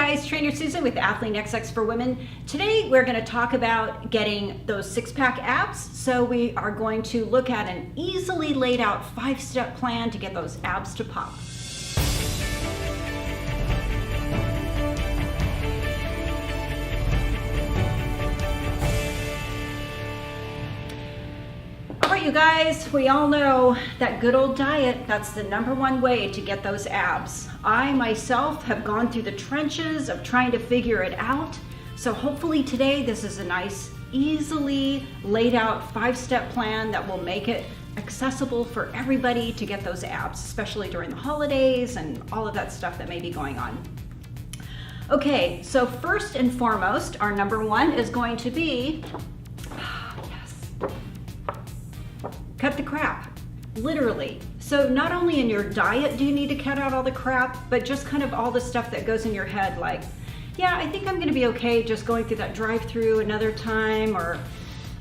guys, Trainer Susan with Athlete XX for Women. Today we're going to talk about getting those six-pack abs. So we are going to look at an easily laid out 5-step plan to get those abs to pop. All right, you guys, we all know that good old diet, that's the #1 way to get those abs. I myself have gone through the trenches of trying to figure it out. So hopefully today this is a nice, easily laid out 5-step plan that will make it accessible for everybody to get those abs, especially during the holidays and all of that stuff that may be going on. Okay, so first and foremost, our #1 is going to be, cut the crap, literally. So not only in your diet do you need to cut out all the crap, but just kind of all the stuff that goes in your head like, yeah, I think I'm gonna be okay just going through that drive-through another time, or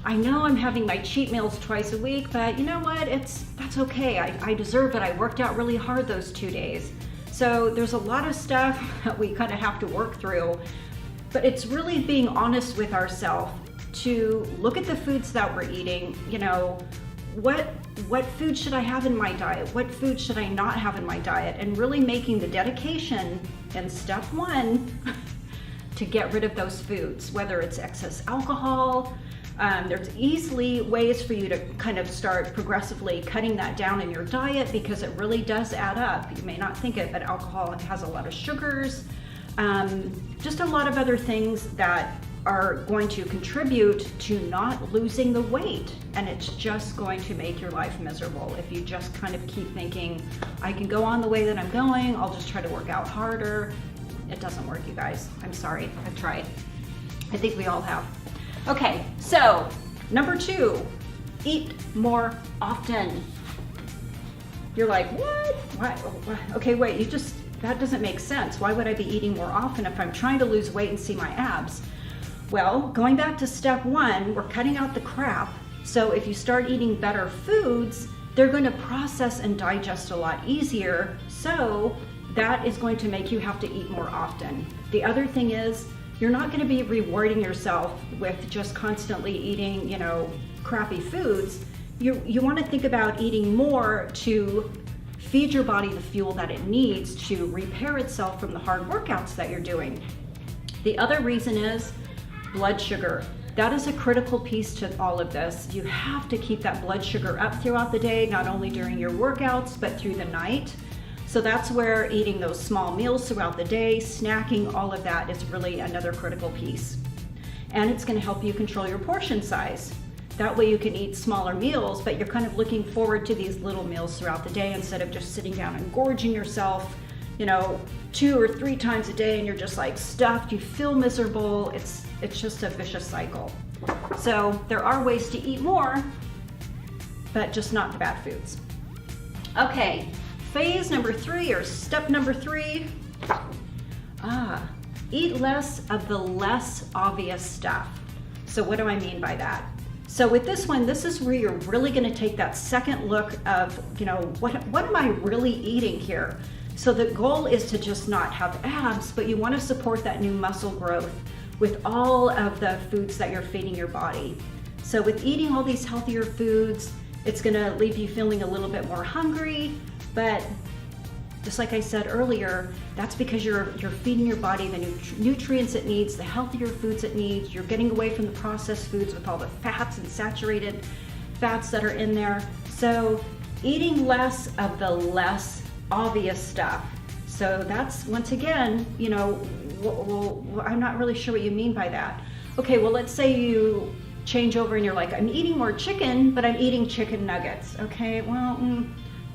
I know I'm having my cheat meals twice a week, but you know what, that's okay, I deserve it, I worked out really hard those 2 days. So there's a lot of stuff that we kind of have to work through, but it's really being honest with ourselves to look at the foods that we're eating, you know, what food should I have in my diet? What food should I not have in my diet? And really making the dedication in step 1 to get rid of those foods, whether it's excess alcohol. There's easily ways for you to kind of start progressively cutting that down in your diet because it really does add up. You may not think it, but alcohol has a lot of sugars, just a lot of other things that are going to contribute to not losing the weight, and it's just going to make your life miserable if you just kind of keep thinking, I can go on the way that I'm going, I'll just try to work out harder. It doesn't work, you guys. I'm sorry, I've tried. I think we all have. Okay, so #2, eat more often. You're like, what? Okay, wait, that doesn't make sense. Why would I be eating more often if I'm trying to lose weight and see my abs? Well, going back to step 1, we're cutting out the crap. So if you start eating better foods, they're going to process and digest a lot easier. So that is going to make you have to eat more often. The other thing is, you're not going to be rewarding yourself with just constantly eating, you know, crappy foods. You want to think about eating more to feed your body the fuel that it needs to repair itself from the hard workouts that you're doing. The other reason is blood sugar. That is a critical piece to all of this. You have to keep that blood sugar up throughout the day, not only during your workouts, but through the night. So that's where eating those small meals throughout the day, snacking, all of that is really another critical piece. And it's going to help you control your portion size. That way you can eat smaller meals, but you're kind of looking forward to these little meals throughout the day instead of just sitting down and gorging yourself, you know, 2 or 3 times a day and you're just like stuffed, you feel miserable. It's just a vicious cycle. So there are ways to eat more, but just not the bad foods. Okay, phase #3 or step #3, eat less of the less obvious stuff. So what do I mean by that? So with this one, this is where you're really gonna take that second look of, you know, what am I really eating here? So the goal is to just not have abs, but you wanna support that new muscle growth with all of the foods that you're feeding your body. So with eating all these healthier foods, it's gonna leave you feeling a little bit more hungry, but just like I said earlier, that's because you're feeding your body the nutrients it needs, the healthier foods it needs. You're getting away from the processed foods with all the fats and saturated fats that are in there. So eating less of the less obvious stuff. So that's, once again, you know, well, I'm not really sure what you mean by that. Okay, well, let's say you change over and you're like, I'm eating more chicken, but I'm eating chicken nuggets. Okay, well,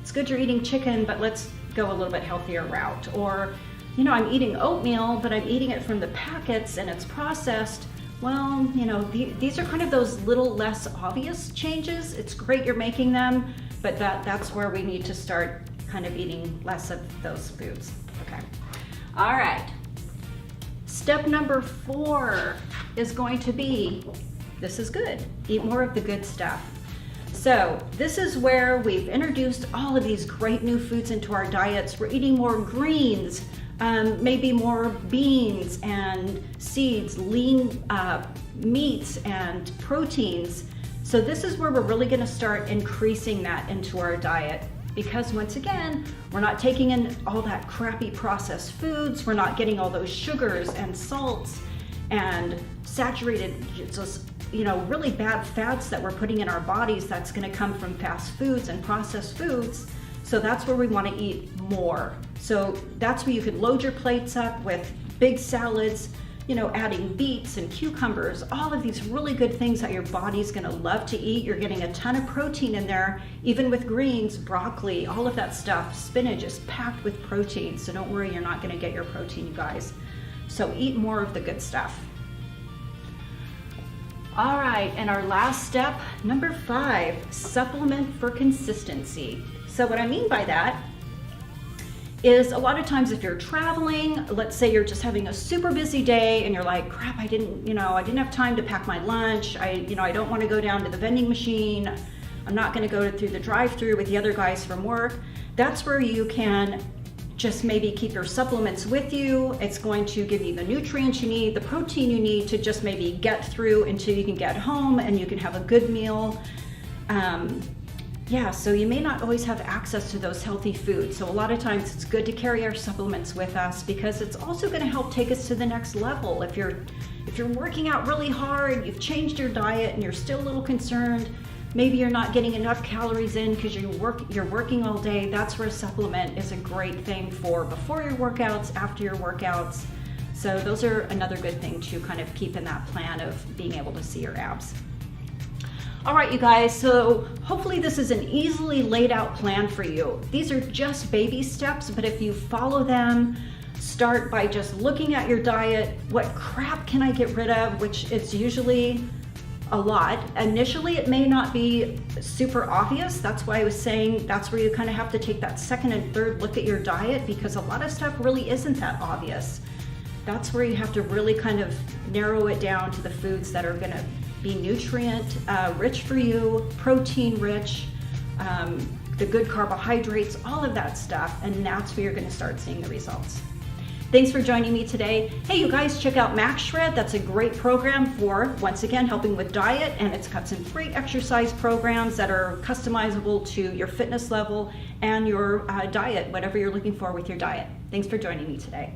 it's good you're eating chicken, but let's go a little bit healthier route. Or, you know, I'm eating oatmeal, but I'm eating it from the packets and it's processed. Well, you know, these are kind of those little less obvious changes. It's great you're making them, but that's where we need to start kind of eating less of those foods. Okay, all right. Step #4 is going to be, this is good, eat more of the good stuff. So this is where we've introduced all of these great new foods into our diets. We're eating more greens, maybe more beans and seeds, lean meats and proteins. So this is where we're really going to start increasing that into our diet, because once again, we're not taking in all that crappy processed foods, we're not getting all those sugars and salts and saturated, just, you know, really bad fats that we're putting in our bodies that's going to come from fast foods and processed foods. So that's where we want to eat more. So that's where you could load your plates up with big salads, you know, adding beets and cucumbers, all of these really good things that your body's going to love to eat. You're getting a ton of protein in there, even with greens, broccoli, all of that stuff. Spinach is packed with protein, so don't worry, you're not going to get your protein, you guys. So eat more of the good stuff. All right, and our last step, number 5, supplement for consistency. So what I mean by that is a lot of times if you're traveling, let's say you're just having a super busy day and you're like, crap, I didn't have time to pack my lunch. I don't want to go down to the vending machine. I'm not going to go through the drive-through with the other guys from work. That's where you can just maybe keep your supplements with you. It's going to give you the nutrients you need, the protein you need to just maybe get through until you can get home and you can have a good meal. Yeah, so you may not always have access to those healthy foods. So a lot of times it's good to carry our supplements with us, because it's also going to help take us to the next level. If you're working out really hard, you've changed your diet and you're still a little concerned, maybe you're not getting enough calories in because you're working all day, that's where a supplement is a great thing for before your workouts, after your workouts. So those are another good thing to kind of keep in that plan of being able to see your abs. All right, you guys, so hopefully this is an easily laid out plan for you. These are just baby steps, but if you follow them, start by just looking at your diet. What crap can I get rid of? Which is usually a lot. Initially, it may not be super obvious. That's why I was saying that's where you kind of have to take that second and third look at your diet, because a lot of stuff really isn't that obvious. That's where you have to really kind of narrow it down to the foods that are going to be nutrient rich for you, protein rich, the good carbohydrates, all of that stuff, and that's where you're going to start seeing the results. Thanks for joining me today. Hey, you guys, check out Max Shred. That's a great program for, once again, helping with diet, and it's got some great exercise programs that are customizable to your fitness level and your diet, whatever you're looking for with your diet. Thanks for joining me today.